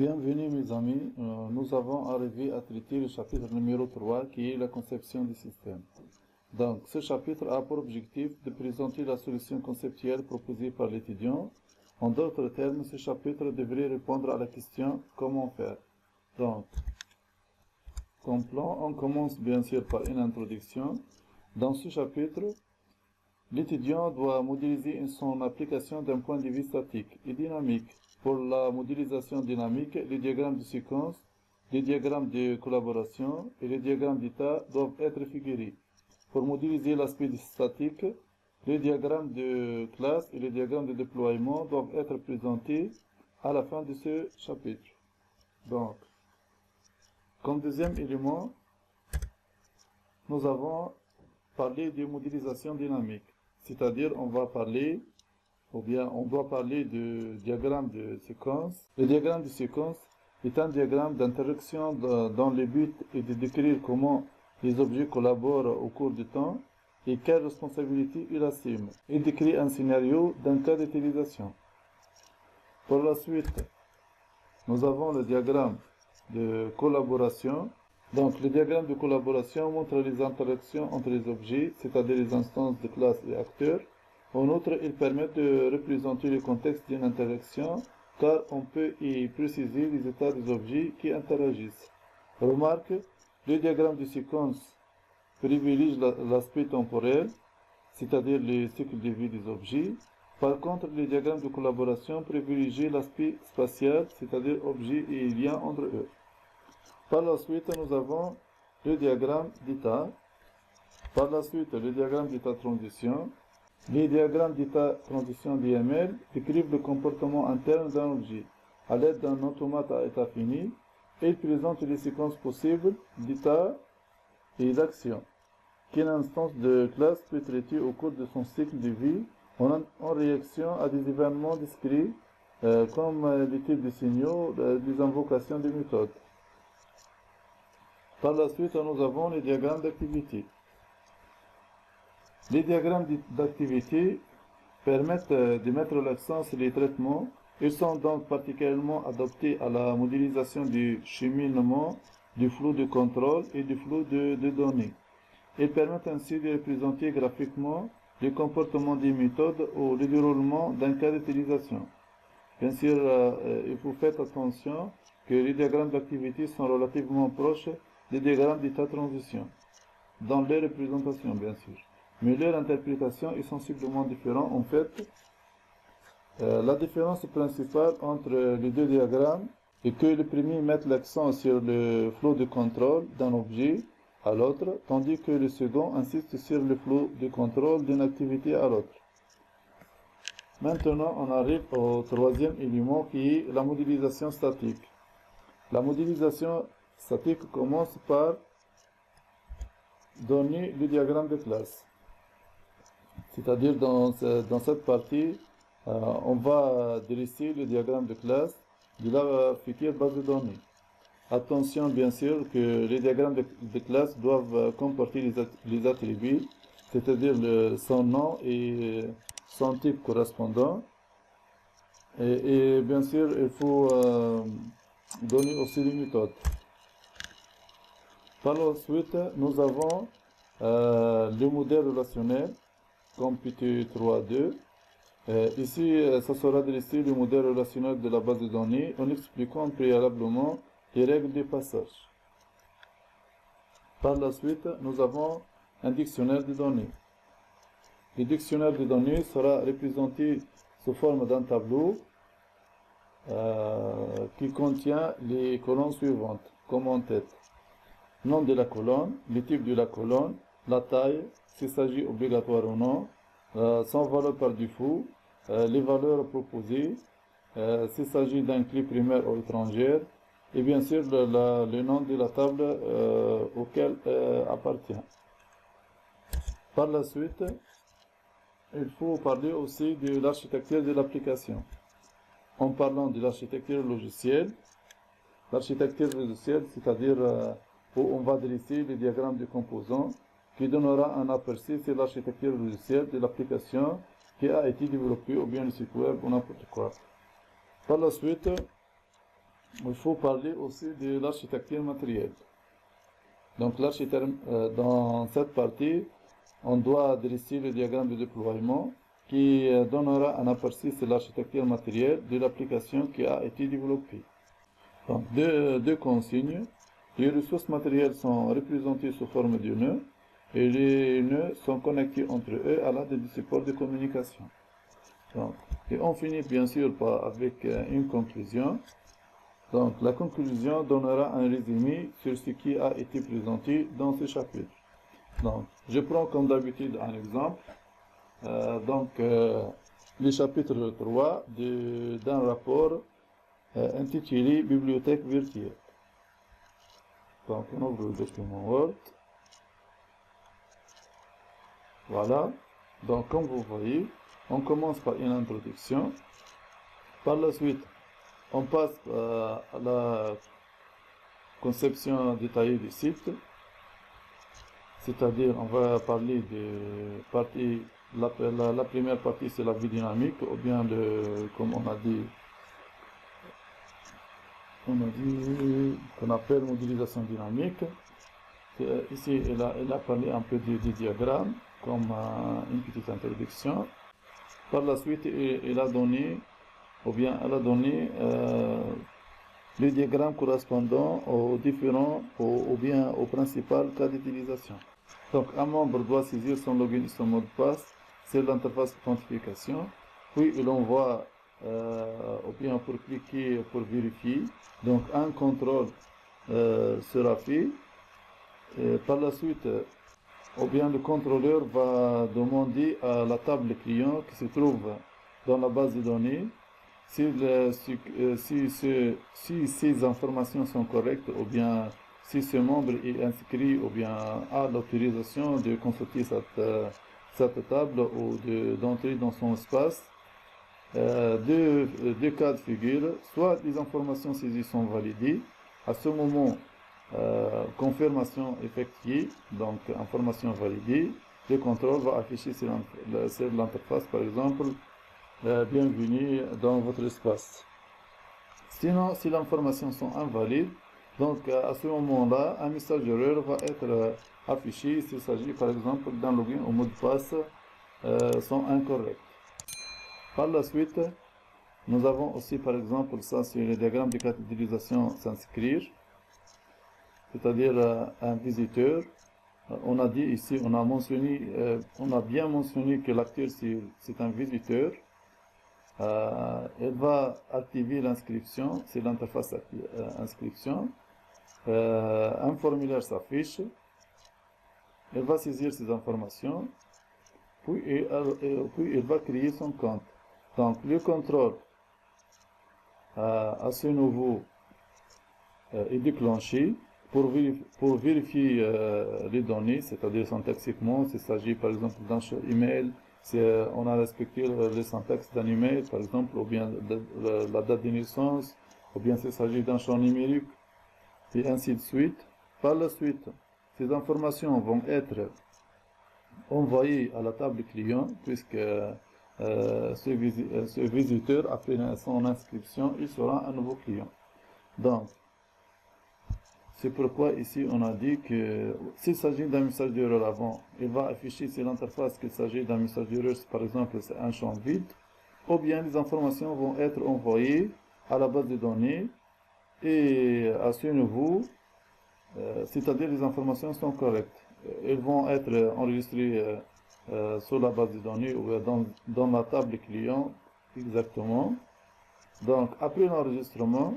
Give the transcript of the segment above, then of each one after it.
Bienvenue mes amis, nous avons arrivé à traiter le chapitre numéro 3 qui est la conception du système. Donc ce chapitre a pour objectif de présenter la solution conceptuelle proposée par l'étudiant. En d'autres termes, ce chapitre devrait répondre à la question comment faire. Donc, comme plan, on commence bien sûr par une introduction. Dans ce chapitre, l'étudiant doit modéliser son application d'un point de vue statique et dynamique. Pour la modélisation dynamique, les diagrammes de séquence, les diagrammes de collaboration et les diagrammes d'état doivent être figurés. Pour modéliser l'aspect statique, les diagrammes de classe et les diagrammes de déploiement doivent être présentés à la fin de ce chapitre. Donc, comme deuxième élément, nous avons parlé de modélisation dynamique. C'est-à-dire, on doit parler de diagramme de séquence. Le diagramme de séquence est un diagramme d'interaction dont le but est de décrire comment les objets collaborent au cours du temps et quelles responsabilités ils assument, et décrit un scénario d'un cas d'utilisation. Pour la suite, nous avons le diagramme de collaboration. Donc, le diagramme de collaboration montre les interactions entre les objets, c'est-à-dire les instances de classe et acteurs. En outre, il permet de représenter le contexte d'une interaction, car on peut y préciser les états des objets qui interagissent. Remarque, le diagramme de séquence privilégie l'aspect temporel, c'est-à-dire le cycle de vie des objets. Par contre, le diagramme de collaboration privilégie l'aspect spatial, c'est-à-dire objets et liens entre eux. Par la suite, nous avons le diagramme d'état. Par la suite, le diagramme d'état transition. Les diagrammes d'état transition DML décrivent le comportement interne d'un objet à l'aide d'un automate à état fini et ils présentent les séquences possibles d'état et d'action qu'une instance de classe peut traiter au cours de son cycle de vie en réaction à des événements discrets comme les types de signaux, des invocations de méthodes. Par la suite, nous avons les diagrammes d'activité. Les diagrammes d'activité permettent de mettre l'accent sur les traitements. Ils sont donc particulièrement adaptés à la modélisation du cheminement, du flux de contrôle et du flux de données. Ils permettent ainsi de représenter graphiquement le comportement des méthodes ou le déroulement d'un cas d'utilisation. Bien sûr, il faut faire attention que les diagrammes d'activité sont relativement proches des diagrammes d'état transition, dans les représentations bien sûr. Mais leur interprétation est sensiblement différente. En fait, la différence principale entre les deux diagrammes est que le premier met l'accent sur le flot de contrôle d'un objet à l'autre, tandis que le second insiste sur le flot de contrôle d'une activité à l'autre. Maintenant, on arrive au troisième élément qui est la modélisation statique. La modélisation statique commence par donner le diagramme de classe. C'est-à-dire dans cette partie, on va dresser le diagramme de classe de la future base de données. Attention bien sûr que les diagrammes de classe doivent comporter les attributs, c'est-à-dire son nom et son type correspondant. Et bien sûr, il faut donner aussi les méthodes. Par la suite, nous avons le modèle relationnel comme PT3.2. Ici, ça sera dressé le modèle relationnel de la base de données en expliquant préalablement les règles de passage. Par la suite, nous avons un dictionnaire de données. Le dictionnaire de données sera représenté sous forme d'un tableau qui contient les colonnes suivantes, comme en tête. Nom de la colonne, le type de la colonne, la taille, s'il s'agit obligatoire ou non, son valeur par défaut, les valeurs proposées, s'il s'agit d'un clé primaire ou étrangère, et bien sûr le nom de la table auquel appartient. Par la suite, il faut parler aussi de l'architecture de l'application. En parlant de l'architecture logicielle, c'est-à-dire où on va dresser les diagrammes de composants qui donnera un aperçu sur l'architecture logicielle de l'application qui a été développée ou bien le site web ou n'importe quoi. Par la suite, il faut parler aussi de l'architecture matérielle. Donc dans cette partie, on doit dresser le diagramme de déploiement qui donnera un aperçu sur l'architecture matérielle de l'application qui a été développée. Donc, deux consignes. Les ressources matérielles sont représentées sous forme de nœuds et les nœuds sont connectés entre eux à l'aide du support de communication. Donc, et on finit bien sûr avec une conclusion. Donc, la conclusion donnera un résumé sur ce qui a été présenté dans ce chapitre. Donc, je prends comme d'habitude un exemple. Le chapitre 3 d'un rapport intitulé Bibliothèque virtuelle. Donc, on ouvre le document Word. Voilà. Donc, comme vous voyez, on commence par une introduction. Par la suite, on passe à la conception détaillée du site. C'est-à-dire, on va parler de partie, la première partie, c'est la vue dynamique, ou bien comme on a dit, qu'on appelle modélisation dynamique. Ici, elle a parlé un peu des diagrammes, comme une petite introduction. Par la suite, elle a donné les diagrammes correspondant aux différents ou bien aux principaux cas d'utilisation. Donc, un membre doit saisir son login et son mot de passe sur l'interface d'authentification, puis il envoie ou bien pour cliquer pour vérifier. Donc, un contrôle sera fait. Et par la suite, ou bien le contrôleur va demander à la table client qui se trouve dans la base de données si ces informations sont correctes, ou bien si ce membre est inscrit, ou bien a l'autorisation de consulter cette table ou d'entrer dans son espace. Deux cas de figure, soit les informations saisies sont validées, à ce moment, confirmation effectuée, donc information validée, le contrôle va afficher sur l'interface, par exemple, bienvenue dans votre espace. Sinon, si les informations sont invalides, donc à ce moment-là, un message d'erreur va être affiché s'il s'agit par exemple d'un login ou mot de passe sont incorrects. Par la suite, nous avons aussi par exemple ça sur le diagramme de cas d'utilisation s'inscrire, c'est-à-dire un visiteur. On a dit ici, on a bien mentionné que l'acteur c'est un visiteur. Elle va activer l'inscription, c'est l'interface inscription. Un formulaire s'affiche. Elle va saisir ces informations, puis elle va créer son compte. Donc le contrôle à ce niveau est déclenché pour vérifier les données, c'est-à-dire syntaxiquement, s'il s'agit par exemple d'un email, si on a respecté le syntaxe d'un email, par exemple, ou bien la date de naissance, ou bien s'il s'agit d'un champ numérique, et ainsi de suite. Par la suite, ces informations vont être envoyées à la table client, puisque ce visiteur, après son inscription, il sera un nouveau client. Donc, c'est pourquoi ici on a dit que s'il s'agit d'un message d'erreur avant, il va afficher sur l'interface qu'il s'agit d'un message d'erreur, par exemple c'est un champ vide, ou bien les informations vont être envoyées à la base de données et à ce niveau, c'est-à-dire les informations sont correctes. Elles vont être enregistrées sur la base de données ou dans la table client exactement. Donc après l'enregistrement,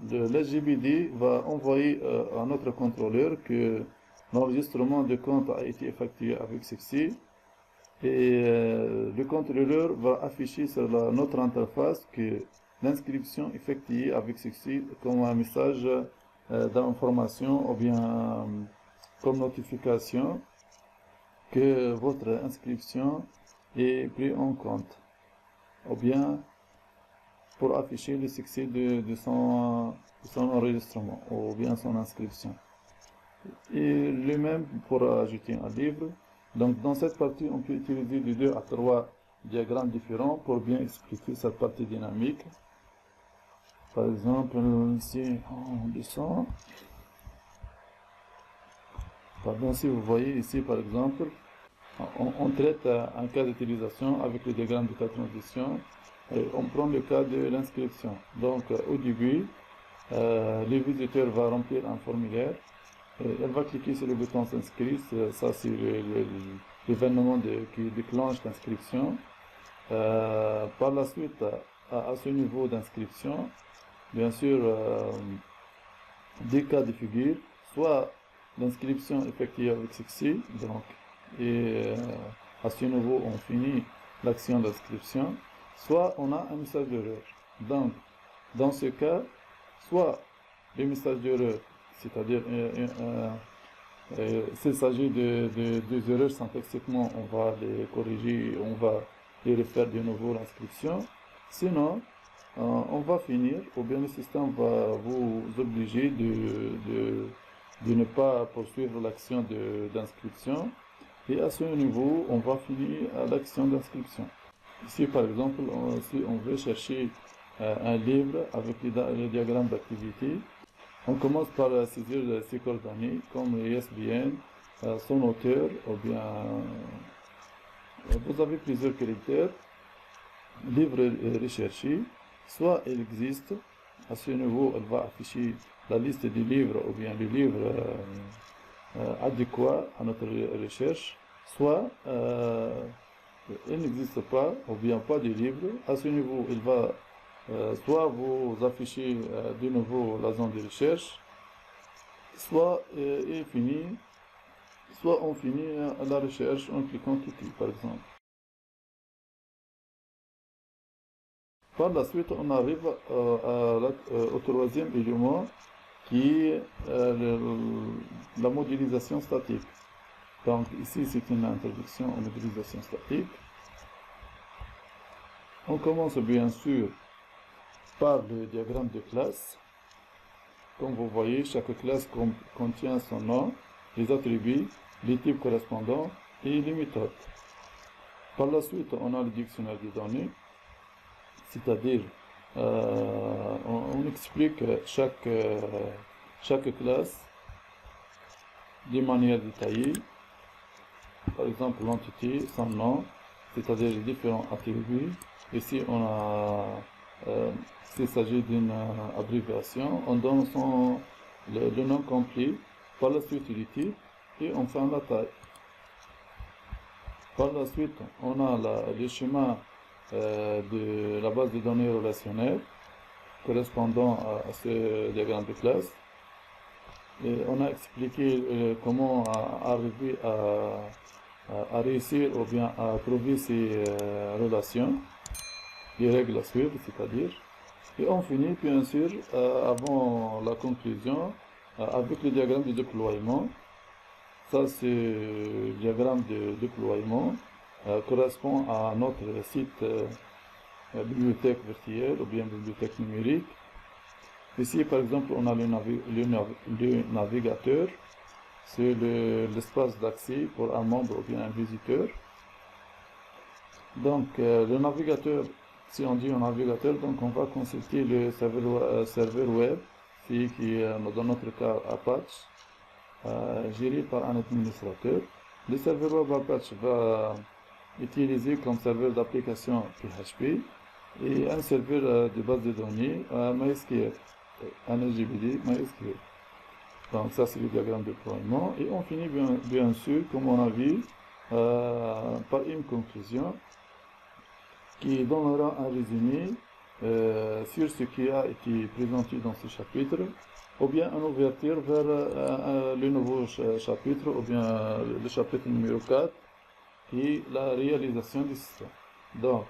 l'SGBD va envoyer à notre contrôleur que l'enregistrement de compte a été effectué avec succès et le contrôleur va afficher sur notre interface que l'inscription effectuée avec succès comme un message d'information ou bien comme notification que votre inscription est prise en compte, ou bien pour afficher le succès de son enregistrement ou bien son inscription. Et le même pour ajouter un livre. Donc dans cette partie, on peut utiliser de 2 à 3 diagrammes différents pour bien expliquer cette partie dynamique. Par exemple, ici, on descend. Pardon, si vous voyez ici, par exemple, on traite un cas d'utilisation avec le diagramme de cas de transition. Et on prend le cas de l'inscription. Donc, au début, le visiteur va remplir un formulaire. Elle va cliquer sur le bouton s'inscrire. Ça, c'est l'événement qui déclenche l'inscription. Par la suite, à ce niveau d'inscription, bien sûr, des cas de figure, soit l'inscription effectuée avec succès, donc, et à ce niveau, on finit l'action d'inscription, soit on a un message d'erreur. Donc, dans ce cas, soit le message d'erreur, c'est-à-dire s'il s'agit de deux erreurs syntaxiquement, on va les corriger, on va les refaire de nouveau l'inscription. Sinon, on va finir, ou bien le système va vous obliger de ne pas poursuivre l'action d'inscription. Et à ce niveau, on va finir l'action d'inscription. Ici, par exemple, si on veut chercher un livre avec les diagrammes d'activité, on commence par saisir ses coordonnées, comme ISBN, son auteur, ou bien vous avez plusieurs critères. Livre recherché, soit il existe, à ce niveau, elle va afficher la liste des livres, ou bien les livres adéquats à notre recherche, soit il n'existe pas, ou bien pas de livre. À ce niveau, il va soit vous afficher de nouveau la zone de recherche, soit on finit la recherche en cliquant quitter, par exemple. Par la suite, on arrive au troisième élément qui est la modélisation statique. Donc ici, c'est une introduction en modélisation statique. On commence bien sûr par le diagramme de classe. Comme vous voyez, chaque classe contient son nom, les attributs, les types correspondants et les méthodes. Par la suite, on a le dictionnaire des données, c'est-à-dire on explique chaque classe de manière détaillée. Par exemple, l'entité, son nom, c'est-à-dire les différents attributs. Ici, on a s'il s'agit d'une abréviation, on donne le nom complet, par la suite les types, et enfin la taille. Par la suite, on a le schéma de la base de données relationnelle correspondant à ce diagramme de classe. Et on a expliqué comment arriver à réussir ou bien à trouver ces relations, les règles à suivre, c'est-à-dire. Et on finit bien sûr, avant la conclusion, avec le diagramme de déploiement. Ça, c'est le diagramme de déploiement, correspond à notre site bibliothèque virtuelle ou bien bibliothèque numérique. Ici, par exemple, on a le navigateur. C'est l'espace d'accès pour un membre ou bien un visiteur. Donc, le navigateur, si on dit un navigateur, donc on va consulter le serveur web, qui est dans notre cas Apache, géré par un administrateur. Le serveur web Apache va utiliser comme serveur d'application PHP et un serveur de base de données MySQL, un SGBD MySQL. Donc ça c'est le diagramme de déploiement et on finit bien sûr, comme on a vu, par une conclusion qui donnera un résumé sur ce qui a été présenté dans ce chapitre, ou bien une ouverture vers le nouveau chapitre, ou bien le chapitre numéro 4, qui est la réalisation du système. Donc,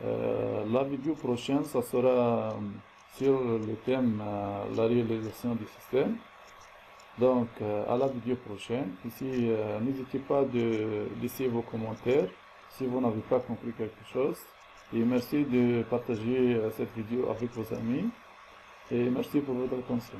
la vidéo prochaine, ça sera sur le thème la réalisation du système. Donc, à la vidéo prochaine. Ici, n'hésitez pas de laisser vos commentaires si vous n'avez pas compris quelque chose. Et merci de partager cette vidéo avec vos amis. Et merci pour votre attention.